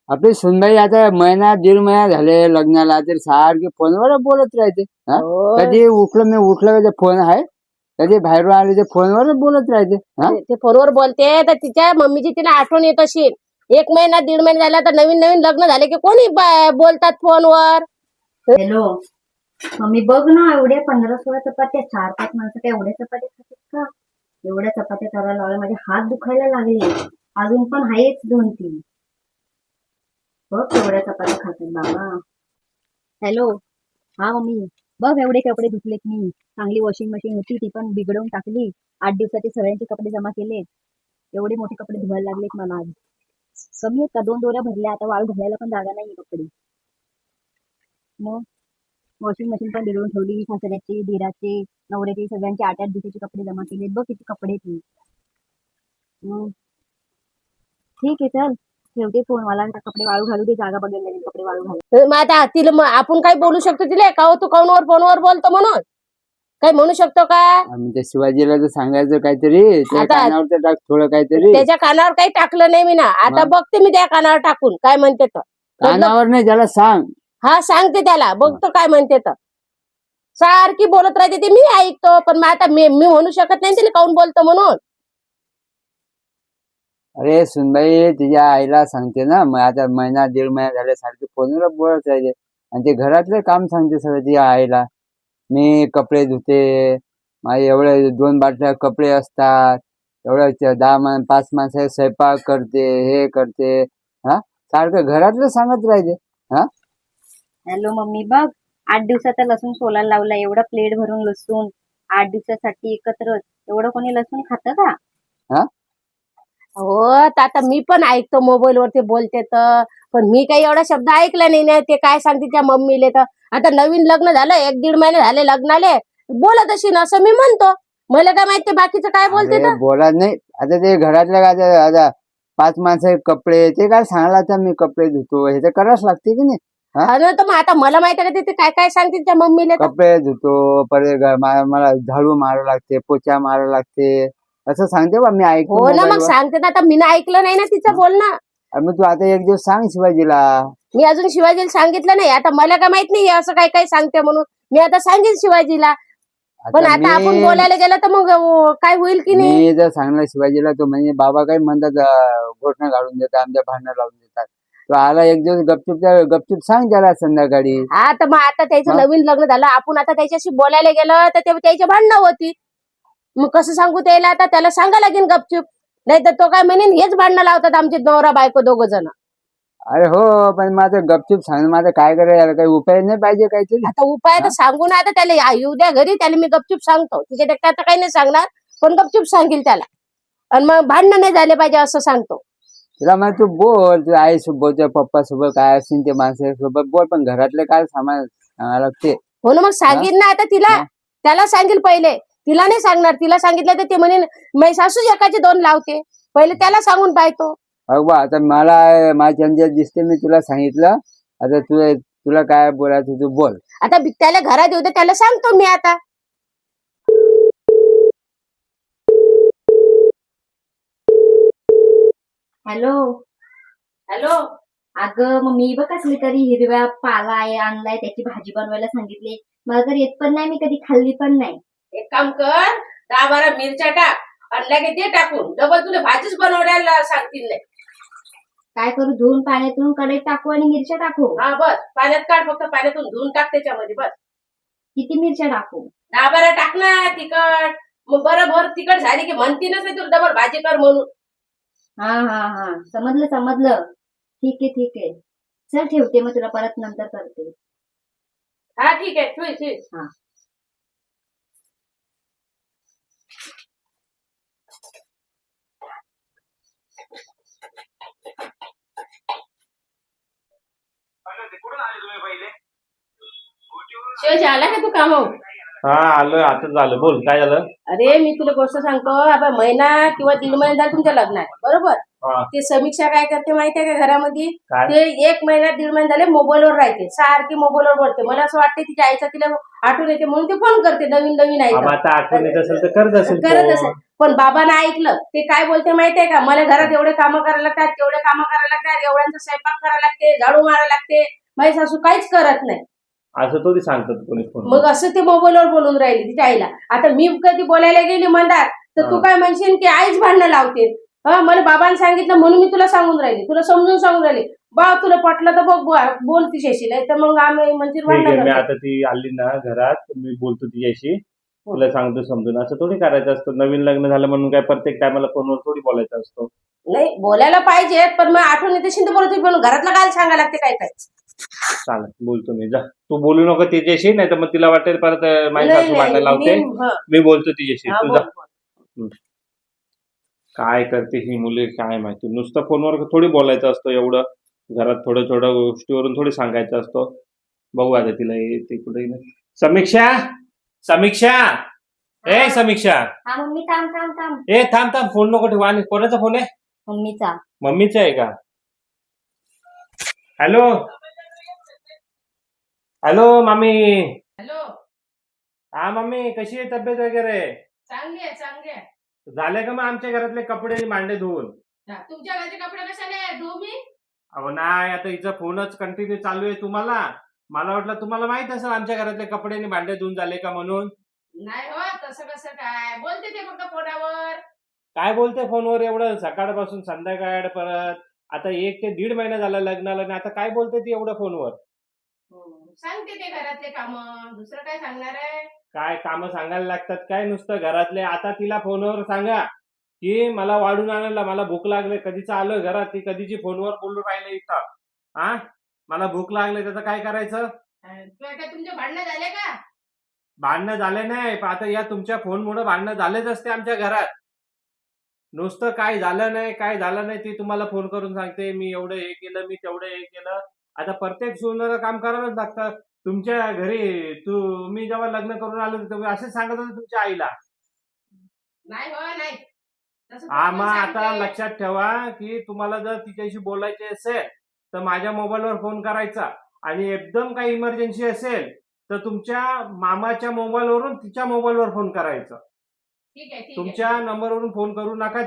आपली सुनबाई आता महिना दीड महिना झाले लग्नाला, तर सारखी फोनवर बोलत राहते. हा? हो. कधी उठलं ते फोन आहे, कधी बाहेरून आले ते फोनवर बोलत राहते. हा? ते फोनवर बोलते तर तिच्या मम्मीची तिला आठवण येत असेल. एक महिना दीड महिना झाला तर नवीन नवीन लग्न झाले की कोणी बोलतात फोनवर. हॅलो मम्मी, बघ ना, एवढे 15-16 चपात्या, 4-5 माणसं काय एवढ्या चपात्या खातात का? एवढ्या चपात्या करायला लागल्या, माझे हात दुखायला लागले. अजून पण आहेच 2-3. बघ एवढ्या चपात्या खातात बाबा. हॅलो, हा मम्मी, बघ एवढे कपडे धुतलेत मी. चांगली वॉशिंग मशीन होती ती पण बिघडवून टाकली. 8 दिवसाचे सगळ्यांचे कपडे जमा केले. एवढे मोठे कपडे धुवायला लागलेत मला आज. कमी आहेत का? 2 दोऱ्या भरल्या, आता वाळू घालायला पण जागा नाही कपडे. मग वॉशिंग मशीन पण बिघडून ठेवली. सासऱ्याचे, दिराचे, नवऱ्याचे सगळ्यांचे 8-8 दिवसाचे कपडे जमा केले. बघ किती कपडे आहेत मी. ठीक आहे, चल ठेवते फोन. मला कपडे वाळू घालू दे, जागा बघायला लागेल कपडे वाळू घालू. मग आता तिला आपण काय बोलू शकतो तिला? का तू काऊनवर फोनवर बोलतो म्हणून काही म्हणू शकतो का? आम्ही त्या शिवाजीला तर सांगायचं काहीतरी, त्या आता- कानावर तर टाक थोडं काहीतरी. त्याच्या कानावर काही टाकलं नाही मी ना. आता बघते मी त्या कानावर टाकून काय म्हणते तर. कानावर नाही, त्याला सांग. हा, सांगते त्याला, बघतो काय म्हणते तर. सारखी बोलत राहते ती, मी ऐकतो. पण मग आता मी म्हणू शकत नाही तिला काऊन बोलतो म्हणून. अरे सुनबाई तिच्या आईला सांगते ना, मग आता महिना दीड महिना झाले सारखी फोनवर बोलत राहते. आणि ते घरातलं काम सांगते सगळं तिच्या आईला. मी कपडे धुते, माझे एवढे 2 बाटल्या कपडे असतात, एवढ्या 5 माणसं स्वयंपाक करते, हे करते. हा, सारखं घरातलं सांगत राहते. हा, हॅलो मम्मी, बघ 8 दिवसाचा लसूण सोलायला लावला. एवढा प्लेट भरून लसूण 8 दिवसासाठी एकत्र. एवढं कोणी लसूण खातं का? हो, तर आता मी पण ऐकतो मोबाईल वरती बोलते तर. पण मी काही एवढा शब्द ऐकला नाही ना. ते काय सांगते त्या मम्मीले तर. आता नवीन लग्न झालं, 1-1.5 महिने झाले लग्नाले, बोलत अशी असं मी म्हणतो. मला काय माहिती बाकीचं काय बोलते तर. बोला नाही. आता ते घरातल्या काय आता 5 माणसं कपडे, ते काय सांगला तर मी कपडे धुतो, हे तर करावंच लागते की नाही. हा ना, तर मग आता मला माहिती आहे का ते काय काय सांगते त्या मम्मीले तर. कपडे धुतो, परत मला झाडू मारावं लागते, पोचा मारावं लागते, असं सांगते बा. मी ऐकतो हो ना, मग मोबाईलवर. सांगते ना. आता मी ऐकलं नाही ना तिचं बोलणं. मग तू आता एक दिवस सांग शिवाजीला. मी अजून शिवाजीला सांगितलं नाही. आता मला काय माहित नाही असं काय काय सांगते म्हणून. मी आता सांगेन शिवाजीला. पण आता आपण बोलायला गेलं तर मग काय होईल की नाही. मी जर सांगणार शिवाजीला, तो म्हणजे बाबा काय म्हणतात, घोषणा काढून देतात, आमच्या भांडणं लावून देतात. तो आला एक दिवस गपचूप सांग त्याला संध्याकाळी. हा, तर मग आता त्याचं नवीन लग्न झालं, आपण आता त्याच्याशी बोलायला गेलं तर त्याची भांडणं होती. मग कसं सांगू त्याला? आता त्याला सांगा लागेल गपचूप. नाही तर तो काय म्हणेन, हेच भांडणं लावतात आमचे नवरा बायको 2 जण. अरे हो, पण माझं गपचूप सांग. माझं काय करायला, काही उपाय नाही पाहिजे काहीतरी? आता उपाय तर सांगू ना. आता त्याला येऊ द्या घरी, त्याला मी गपचूप सांगतो. तिच्या देखता आता काही नाही सांगणार, पण गपचूप सांगेल त्याला. आणि मग भांडणं नाही झाले पाहिजे असं सांगतो. तिला मग तू बोल, तू आई सोबत, पप्पा सोबत काय असतील ते माणसासोबत बोल, पण घरातले काय सामान सांगायला लागते. हो ना, मग सांगेन ना आता तिला. त्याला सांगेल पहिले, तिला नाही सांगणार. तिला सांगितलं तर ते म्हणेन मै सासू एकाचे 2 लावते. पहिले त्याला सांगून पाहतो. बा आता मला माझ्या दिसते, मी तुला सांगितलं. आता तुला काय बोलायचं तू बोल. आता त्याला घरात येऊ दे, त्याला सांगतो मी आता. हॅलो हॅलो, अगं मम्मी, बघ कसली तरी हिरव्या पाला आहे आणलाय, त्याची भाजी बनवायला सांगितली. मला तर येत पण नाही, मी कधी खाल्ली पण नाही. एक काम कर, 10-12 मिरच्या टाक, आणल्या की ते टाकून डबल तुला भाजीच बनवण्याला सांगतील नाही. काय करू? धुवून पाण्यातून कढईत टाकू आणि मिरच्या टाकू? हा, बस पाण्यात काढ, फक्त पाण्यातून धुवून टाक त्याच्यामध्ये. बस किती मिरच्या टाकू? 10-12 टाक ना तिखट. मग बरोबर तिखट झाली की म्हणतीनच नाही तुला डबल भाजी कर म्हणून. हा हा हा, समजलं. ठीक आहे. चल ठेवते, मग तुला परत नंतर करते. हा, ठीक आहे, ठीक. हा. शिवाजी आला का तू कामावर? हा, आलोय, आता झालं. बोल, काय झालं? अरे, मी तुला गोष्ट सांगतो. आता महिना किंवा 1.5 महिना झाला तुमच्या लग्नात, बरोबर? हा, ते समीक्षा काय करते माहितीये का घरामध्ये? काय? ते 1 महिना 1.5 महिने झाले मोबाईलवर राहते, सारखी मोबाईलवर बोलते. मला असं वाटतं तिच्या आईचा तिला आठवण येते म्हणून ते फोन करते. नवीन आता आठवण येत असेल तर करत असेल करत फोन. असेल. पण बाबांना ऐकलं ते काय बोलते माहितीये का, मला घरात एवढे कामं करायला लागतात, तेवढे कामं करायला लागतात, एवढ्यांचा स्वयंपाक करायला लागते, झाडू मारायला लागते, माझी सासू काहीच करत नाही. असं थोडी सांगतात कोणी फोन. मग असं ते मोबाईलवर बोलून राहिली तिच्या आईला. आता मी कधी बोलायला गेली म्हणतात तर तू काय म्हणशील की आईच भांडणं लावते. मला बाबांनी सांगितलं म्हणून मी तुला सांगून राहिली, तुला समजून सांगून राहिली. बा तुला पटलं तर बघ बोल तिच्याशी, नाही तर मग आम्ही म्हणजे ठीक आहे, मी भांडण आता ती आली ना घरात, मी बोलतो तिच्याशी, तुला सांगतो समजून. असं थोडी करायचं असतं. नवीन लग्न झालं म्हणून काय प्रत्येक टायमाला फोनवर थोडी बोलायचं असतो. नाही बोलायला पाहिजे, पण मग आठवण येते शिंदे बोलते, पण घरातलं काय सांगायला लागते काय काय. चालेल, बोलतो मी. जा, तू बोलू नको तिच्याशी, नाही तर मग तिला वाटेल परत माझी नाही, सासू भांडण नाही, लावते. हं. मी बोलतो तिच्याशी, हा, तू बोल, जा. बोल. काय करते ही मुले काय माहिती. नुसतं फोनवर थोडी बोलायचं असतं एवढं. घरात थोड्या थोड्या गोष्टीवरून थोडी सांगायचं असतो. बघू आता तिला येते कुठे. समीक्षा, समीक्षा, ए समीक्षा, हा मम्मी, थांब थांब थांब. ए थांब थांब, फोन नको ठेवा. आणि कोणाचा फोन आहे? मम्मीचा. मम्मीचा आहे का? हॅलो हॅलो मामी. हॅलो, हा मम्मी, कशी आहे तब्येत वगैरे? चांगली आहे चांगली आहे. झाले का मग आमच्या घरातले कपडे आणि भांडे धुवून? तुमच्या घरचे कपडे कशाने धुवू मी? अहो नाही, आता हिचा फोनच कंटिन्यू चालू आहे तुम्हाला. मला वाटलं तुम्हाला माहित असेल आमच्या घरातले कपडे आणि भांडे धुवून झाले का म्हणून. नाही हो, तसं कसं काय बोलते ते फक्त फोनावर. काय बोलते फोनवर एवढं सकाळपासून संध्याकाळ परत? आता 1 ते 1.5 महिना झाला लग्नाला, आणि आता काय बोलते ती एवढं फोनवर? सांगते ते घरातले काम, दुसरं काय सांगणार आहे? काय कामं सांगायला लागतात काय नुसतं घरातले? आता तिला फोनवर सांगा की मला वाढून आणायला, मला भूक लागले. कधीच आलं घरात, ती कधीची फोनवर बोलून राहिले इथं. हा, मला भूक लागले, त्याचं काय करायचं? काय तुमचे भांडणं झाले का? भांडणं झाले नाही, पण आता या तुमच्या फोनमुळे भांडणं झालेच असते आमच्या घरात. नुसतं काय झालं नाही काय झालं नाही ती तुम्हाला फोन करून सांगते, मी एवढं हे केलं, मी तेवढं हे केलं. आता प्रत्येक सुनेला काम करावंच लागतं. तुमच्या घरी तुम्ही जेव्हा लग्न करून आलो तुम्ही असंच सांगत होते तुमच्या आईला. नाही हो, नाही तसं हा, कोण मग आता सांगते? लक्षात ठेवा की तुम्हाला जर तिच्याशी बोलायचे असेल तर माझ्या मोबाईलवर फोन करायचा, आणि एकदम काही इमर्जन्सी असेल तर तुमच्या मामाच्या मोबाईलवरून तिच्या मोबाईलवर फोन करायचा. ठीक आहे, ठीक आहे. तुमच्या नंबरवरून फोन करू नका.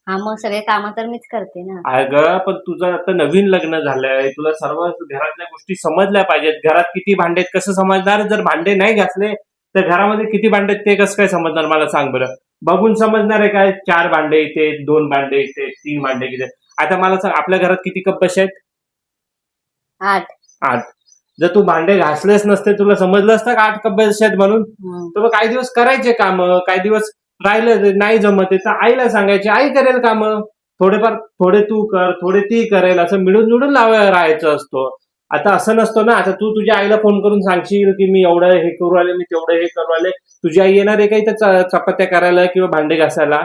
हा मग सगळे कामं तर मीच करते ना. अगं पण तुझं आता नवीन लग्न झालंय, तुला सर्व घरातल्या गोष्टी समजल्या पाहिजेत. घरात किती भांडेत कसं समजणार? जर भांडे नाही घासले तर घरामध्ये किती भांडेत ते कसं काय समजणार? मला सांग बरं. बघून समजणार आहे काय? 4 भांडे इथे, 2 भांडे इथे, 3 भांडे इथे. आता मला सांग, आपल्या घरात किती कप बसे आहेत? 8. 8. जर तू भांडे घासलेच नसते, तुला समजलं असतं का 8 कप बसे आहेत म्हणून? तर काही दिवस करायचे काम, काही दिवस राहिलं नाही जमत तर आईला सांगायचे, आई करेल काम. थोडेफार थोडे तू कर, थोडे ती करेल, असं मिळून मिळून राहायचं असतो. आता असं नसतं ना. आता तू तुझ्या आईला फोन करून सांगशील की मी एवढं हे करू आले, मी तेवढं हे करू आले. तुझी आई येणार आहे काही तर चपात्या करायला किंवा भांडे घासायला?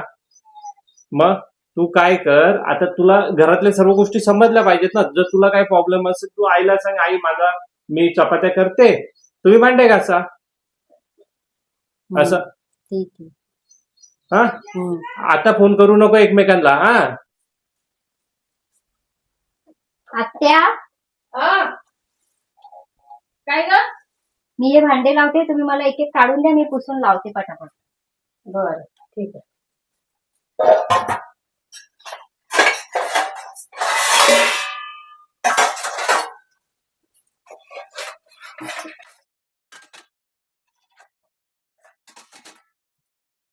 मग तू काय कर, आता तुला घरातल्या सर्व गोष्टी समजल्या पाहिजेत ना. जर तुला काही प्रॉब्लेम असेल तू आईला सांग, आई मी चपात्या करते, तुम्ही भांडे घासा. असं. ठीक आहे. हा, आता फोन करू नको एकमेकांना. हा, आत्या, काय ग? मी हे भांडे लावते, तुम्ही मला एक एक काढून द्या, मी पुसून लावते पटापट. बरं, ठीक आहे.